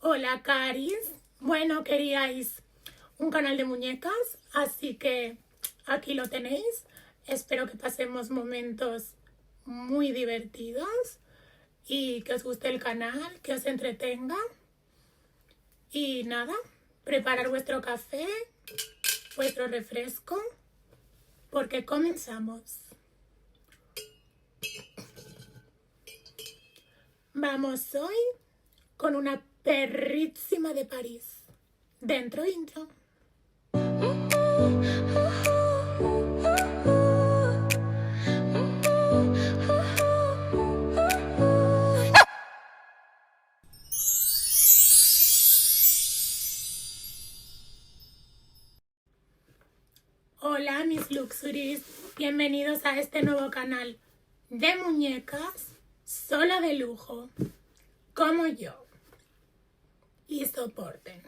Hola Caris, bueno, queríais un canal de muñecas, así que aquí lo tenéis. Espero que pasemos momentos muy divertidos y que os guste el canal, que os entretenga. Y nada, preparar vuestro café, vuestro refresco, porque comenzamos. Vamos hoy con una perrísima de París. Dentro intro. Hola mis luxuries, bienvenidos a este nuevo canal de muñecas solo de lujo, como yo. Y soporten.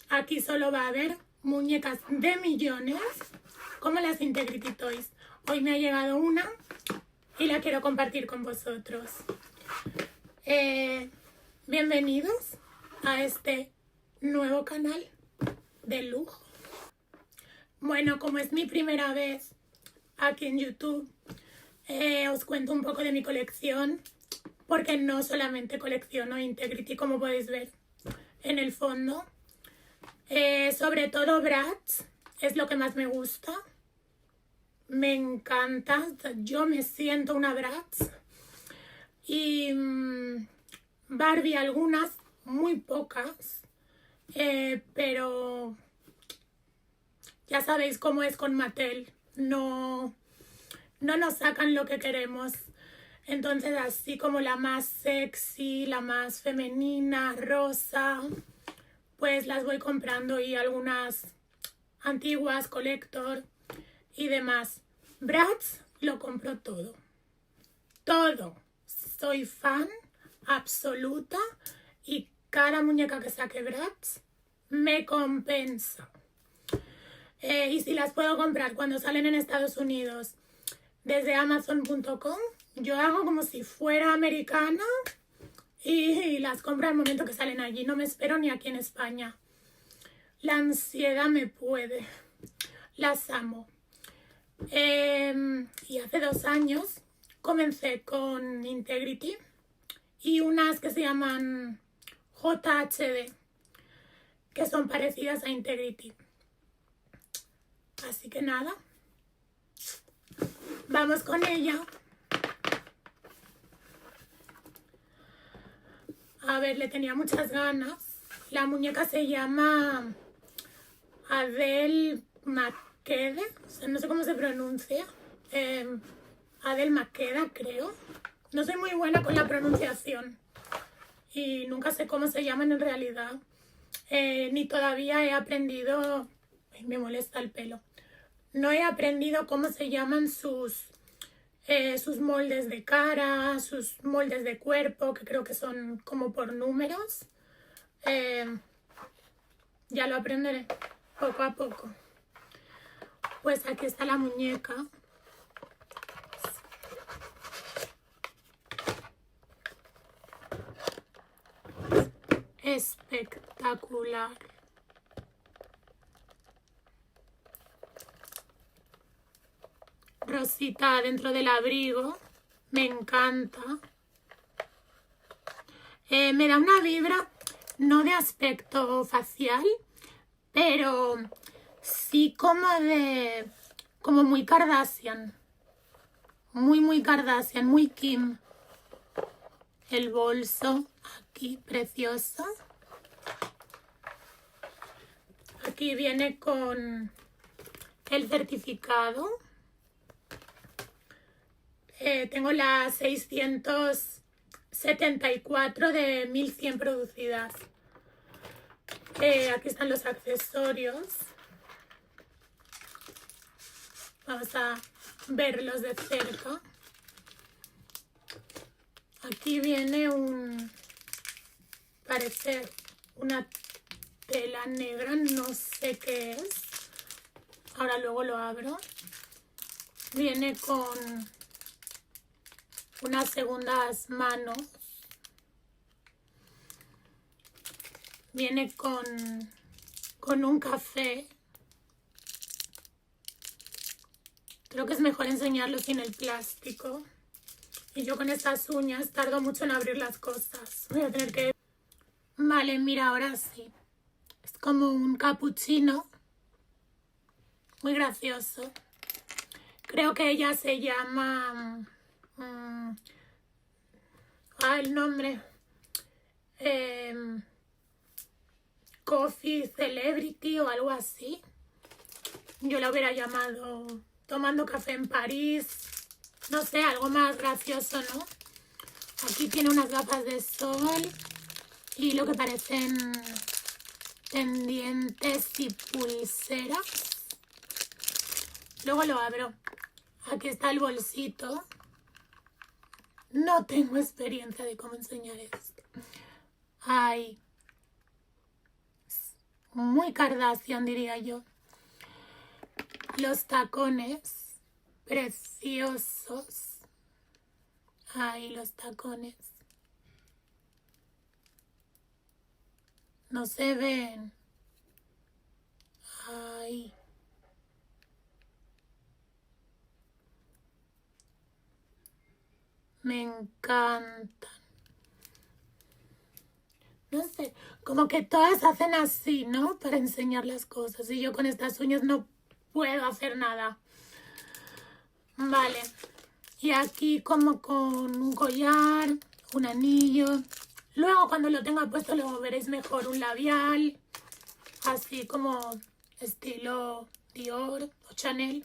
Aquí solo va a haber muñecas de millones, como las Integrity Toys. Hoy me ha llegado una y la quiero compartir con vosotros. Bienvenidos a este nuevo canal de lujo. Bueno, como es mi primera vez aquí en YouTube, os cuento un poco de mi colección, porque no solamente colecciono Integrity, como podéis ver en el fondo. Sobre todo Bratz es lo que más me gusta. Me encanta, yo me siento una Bratz. Y Barbie algunas, muy pocas, pero ya sabéis cómo es con Mattel, no nos sacan lo que queremos. Entonces así como la más sexy, la más femenina, rosa, pues las voy comprando, y algunas antiguas, collector y demás. Bratz lo compro todo. Todo. Soy fan absoluta y cada muñeca que saque Bratz me compensa. Y si las puedo comprar cuando salen en Estados Unidos desde Amazon.com, yo hago como si fuera americana y las compro al momento que salen allí. No me espero ni aquí en España. La ansiedad me puede. Las amo. Y hace 2 años comencé con Integrity y unas que se llaman JHD, que son parecidas a Integrity. Así que nada, vamos con ella. A ver, le tenía muchas ganas. La muñeca se llama Adele Maqueda, o sea, no sé cómo se pronuncia. Adele Maqueda, creo. No soy muy buena con la pronunciación y nunca sé cómo se llaman en realidad. Ni todavía he aprendido. Ay, me molesta el pelo. No he aprendido cómo se llaman sus moldes de cara, sus moldes de cuerpo, que creo que son como por números. Ya lo aprenderé poco a poco. Pues aquí está la muñeca. Espectacular. Rosita dentro del abrigo. Me encanta. Me da una vibra, no de aspecto facial, pero sí como muy Kardashian. Muy Kardashian, muy Kim. El bolso aquí, precioso. Aquí viene con el certificado. Tengo las 674 de 1100 producidas. Aquí están los accesorios. Vamos a verlos de cerca. Aquí viene parece una tela negra, no sé qué es. Ahora luego lo abro. Viene con unas segundas manos. Viene con un café. Creo que es mejor enseñarlo sin el plástico. Y yo con estas uñas tardo mucho en abrir las cosas. Voy a tener que... Vale, mira, ahora sí. Es como un capuchino. Muy gracioso. Creo que ella se llama... el nombre. Coffee Celebrity o algo así. Yo la hubiera llamado Tomando Café en París. No sé, algo más gracioso, ¿no? Aquí tiene unas gafas de sol y lo que parecen pendientes y pulseras. Luego lo abro. Aquí está el bolsito. No tengo experiencia de cómo enseñar esto. Ay, muy Kardashian, diría yo. Los tacones preciosos. Ay, los tacones. No se ven. Ay. Me encantan. No sé, como que todas hacen así, ¿no? Para enseñar las cosas. Y yo con estas uñas no puedo hacer nada. Vale. Y aquí como con un collar, un anillo. Luego cuando lo tenga puesto lo veréis mejor. Un labial. Así como estilo Dior o Chanel.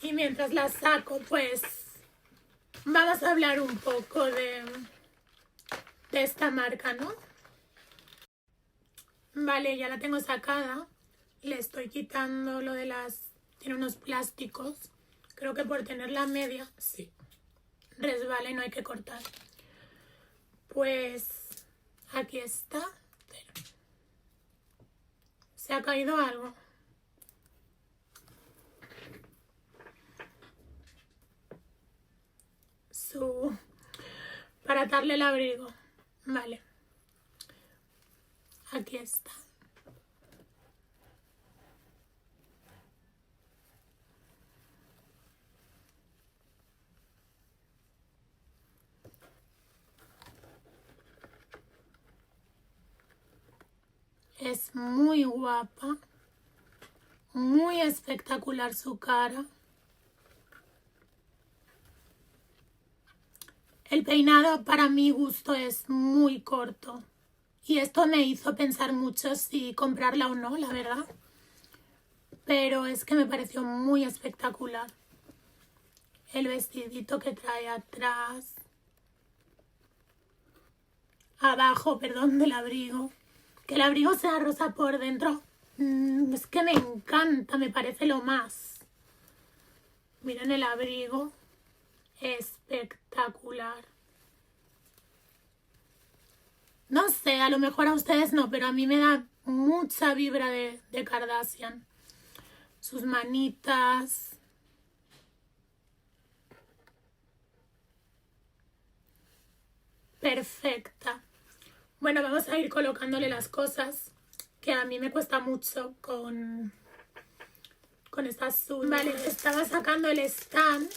Y mientras la saco, pues vamos a hablar un poco de esta marca, ¿no? Vale, ya la tengo sacada. Le estoy quitando lo de las... Tiene unos plásticos. Creo que por tener la media, sí. Resbala y no hay que cortar. Pues aquí está. Pero se ha caído algo. Para atarle el abrigo. Vale. Aquí está. Es muy guapa. Muy espectacular su cara. El peinado para mi gusto es muy corto. Y esto me hizo pensar mucho si comprarla o no, la verdad. Pero es que me pareció muy espectacular. El vestidito que trae atrás. Abajo, perdón, del abrigo. Que el abrigo sea rosa por dentro. Es que me encanta, me parece lo más. Miren el abrigo. Espectacular. No sé, a lo mejor a ustedes no, pero a mí me da mucha vibra de Kardashian. Sus manitas. Perfecta. Bueno, vamos a ir colocándole las cosas, que a mí me cuesta mucho con estas uñas. Vale, estaba sacando el stand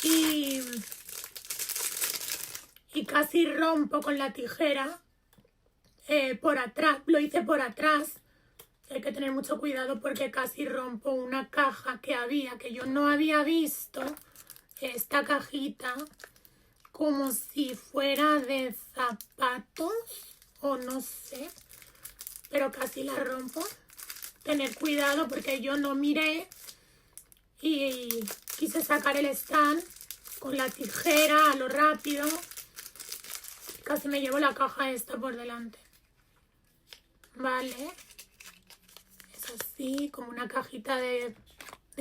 y casi rompo con la tijera por atrás. Lo hice por atrás. Hay que tener mucho cuidado porque casi rompo una caja que había, que yo no había visto. Esta cajita como si fuera de zapatos o no sé, pero casi la rompo. Tener cuidado porque yo no miré y quise sacar el stand con la tijera a lo rápido. Casi me llevo la caja esta por delante. Vale. Es así, como una cajita de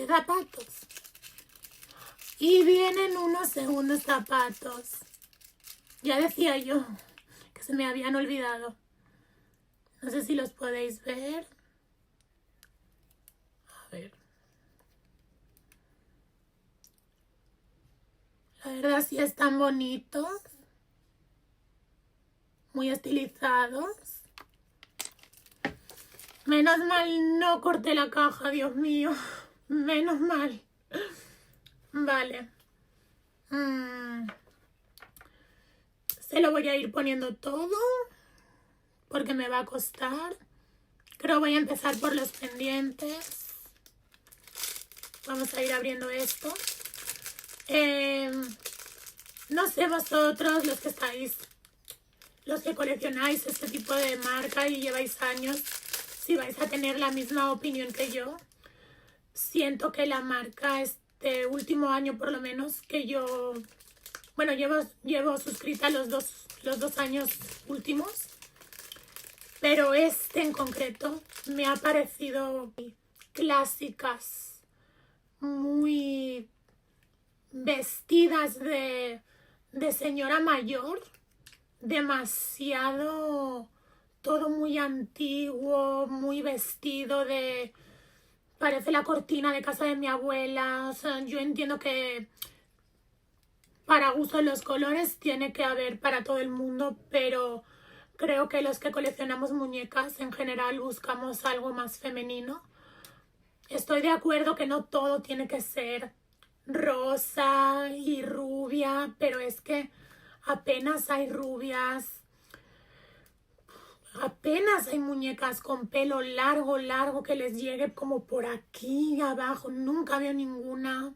zapatos. Y vienen unos segundos zapatos. Ya decía yo que se me habían olvidado. No sé si los podéis ver. A ver. La verdad sí están bonitos. Muy estilizados. Menos mal no corté la caja, Dios mío. Menos mal. Vale. Se lo voy a ir poniendo todo porque me va a costar. Creo voy a empezar por los pendientes. Vamos a ir abriendo esto. No sé vosotros, los que coleccionáis este tipo de marca y lleváis años, si vais a tener la misma opinión que yo. Siento que la marca este último año por lo menos que yo, bueno, llevo suscrita los dos años últimos, pero este en concreto me ha parecido clásicas, muy vestidas de señora mayor, demasiado, todo muy antiguo, muy vestido de, parece la cortina de casa de mi abuela. O sea, yo entiendo que para gusto los colores tiene que haber para todo el mundo, pero creo que los que coleccionamos muñecas en general buscamos algo más femenino. Estoy de acuerdo que no todo tiene que ser rosa y rubia, pero es que apenas hay rubias, apenas hay muñecas con pelo largo que les llegue como por aquí abajo. Nunca veo ninguna.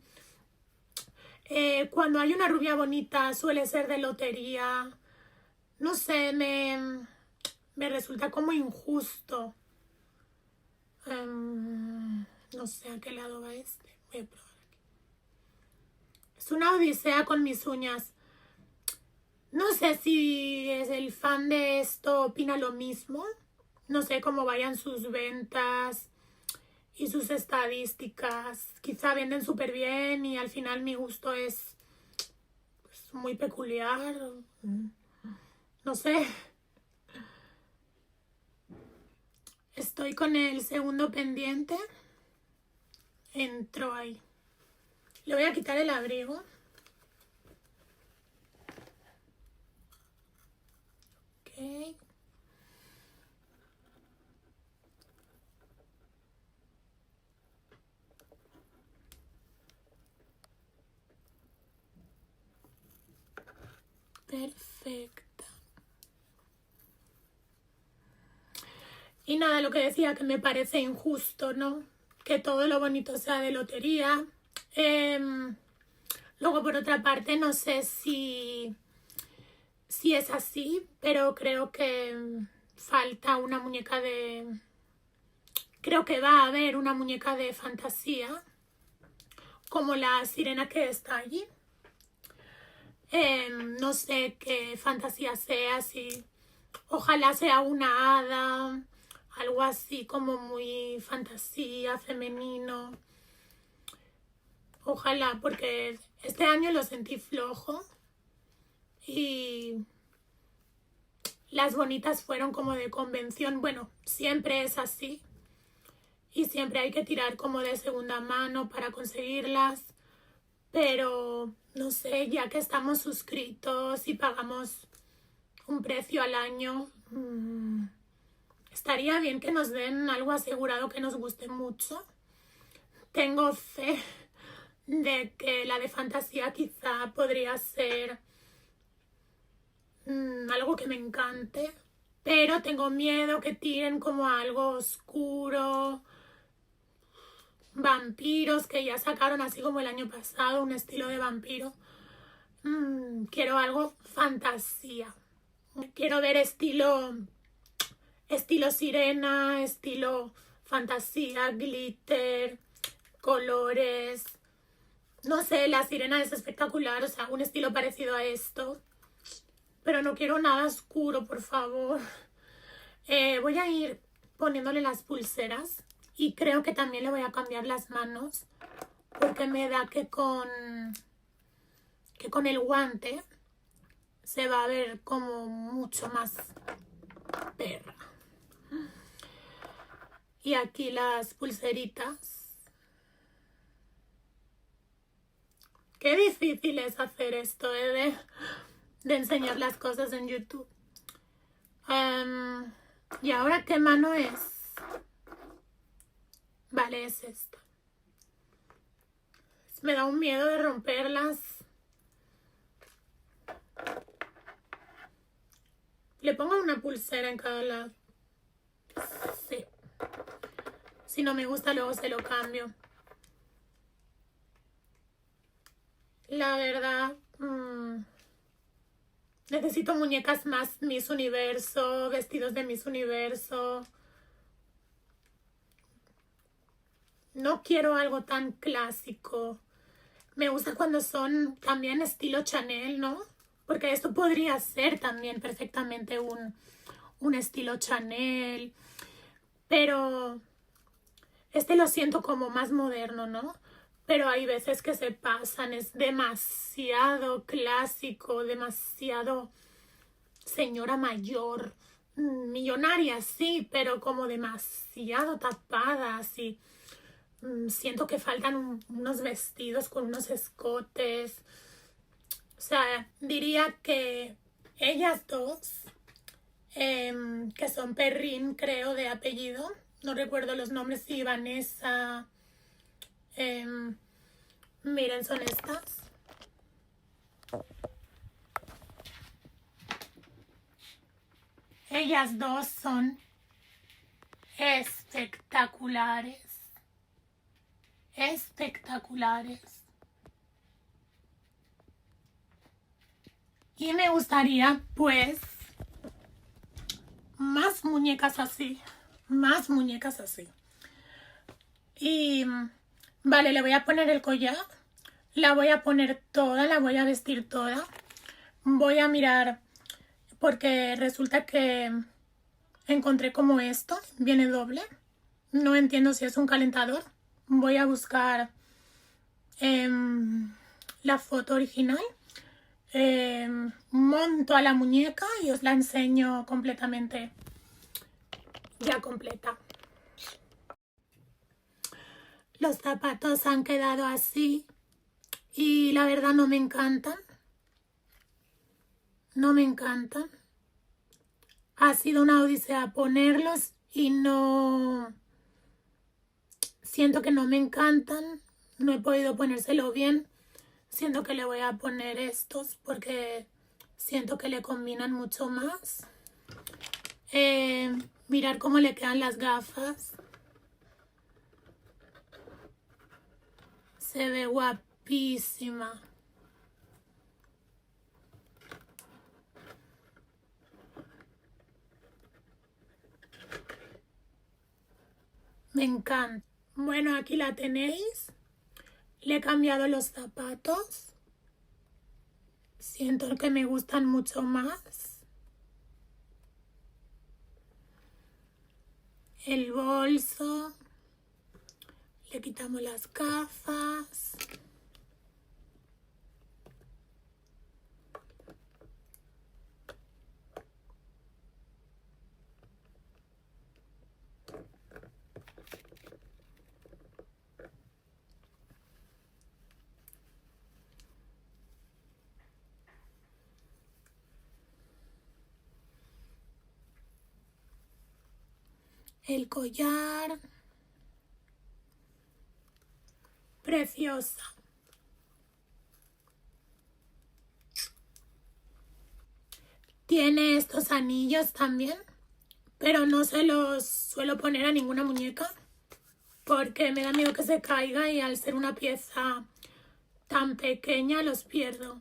Cuando hay una rubia bonita suele ser de lotería. No sé, me resulta como injusto. No sé a qué lado va este. Voy a probar aquí. Es una odisea con mis uñas. No sé si es el fan de esto opina lo mismo. No sé cómo vayan sus ventas y sus estadísticas. Quizá venden súper bien y al final mi gusto es pues, muy peculiar. No sé. Estoy con el segundo pendiente. Entro ahí. Le voy a quitar el abrigo. Ok. Perfecta. Y nada, lo que decía, que me parece injusto, ¿no? Que todo lo bonito sea de lotería. Luego, por otra parte, no sé si es así, pero creo que falta una muñeca de... Creo que va a haber una muñeca de fantasía, como la sirena que está allí. No sé qué fantasía sea, si ojalá sea una hada, algo así como muy fantasía, femenino. Ojalá, porque este año lo sentí flojo y las bonitas fueron como de convención. Bueno, siempre es así y siempre hay que tirar como de segunda mano para conseguirlas, pero no sé, ya que estamos suscritos y pagamos un precio al año, estaría bien que nos den algo asegurado que nos guste mucho. Tengo fe de que la de fantasía quizá podría ser algo que me encante, pero tengo miedo que tiren como algo oscuro, vampiros que ya sacaron así como el año pasado, un estilo de vampiro. Quiero algo fantasía. Quiero ver estilo sirena, estilo fantasía, glitter, colores. No sé, la sirena es espectacular, o sea, un estilo parecido a esto. Pero no quiero nada oscuro, por favor. Voy a ir poniéndole las pulseras y creo que también le voy a cambiar las manos porque me da que con el guante se va a ver como mucho más perra. Y aquí las pulseritas. Qué difícil es hacer esto, de enseñar las cosas en YouTube. ¿Y ahora qué mano es? Vale, es esta. Me da un miedo de romperlas. Le pongo una pulsera en cada lado. Sí. Si no me gusta, luego se lo cambio. La verdad, necesito muñecas más Miss Universo, vestidos de Miss Universo. No quiero algo tan clásico. Me gusta cuando son también estilo Chanel, ¿no? Porque esto podría ser también perfectamente un estilo Chanel. Pero este lo siento como más moderno, ¿no? Pero hay veces que se pasan, es demasiado clásico, demasiado señora mayor, millonaria, sí, pero como demasiado tapada, así. Siento que faltan unos vestidos con unos escotes. O sea, diría que ellas dos, que son Perrin, creo, de apellido, no recuerdo los nombres, sí, Vanessa, miren, son estas. Ellas dos son espectaculares. Espectaculares. Y me gustaría, pues, más muñecas así. Más muñecas así. Y, vale, le voy a poner el collar. La voy a poner toda, la voy a vestir toda. Voy a mirar, porque resulta que encontré como esto, viene doble. No entiendo si es un calentador. Voy a buscar la foto original. Monto a la muñeca y os la enseño completamente, ya completa. Los zapatos han quedado así y la verdad no me encantan. No me encantan. Ha sido una odisea ponerlos y no... Siento que no me encantan. No he podido ponérselo bien. Siento que le voy a poner estos porque siento que le combinan mucho más. Mirar cómo le quedan las gafas. Se ve guapísima. Me encanta. Bueno, aquí la tenéis. Le he cambiado los zapatos. Siento que me gustan mucho más. El bolso. Le quitamos las gafas. El collar. Preciosa. Tiene estos anillos también, pero no se los suelo poner a ninguna muñeca porque me da miedo que se caiga y al ser una pieza tan pequeña los pierdo.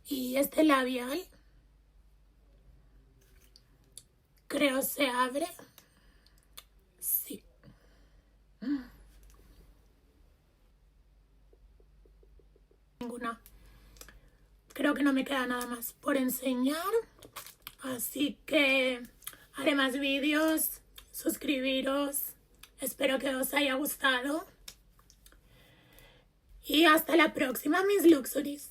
Y este labial creo se abre. Sí. Ninguna. Creo que no me queda nada más por enseñar. Así que haré más vídeos. Suscribiros. Espero que os haya gustado. Y hasta la próxima, mis Luxuries.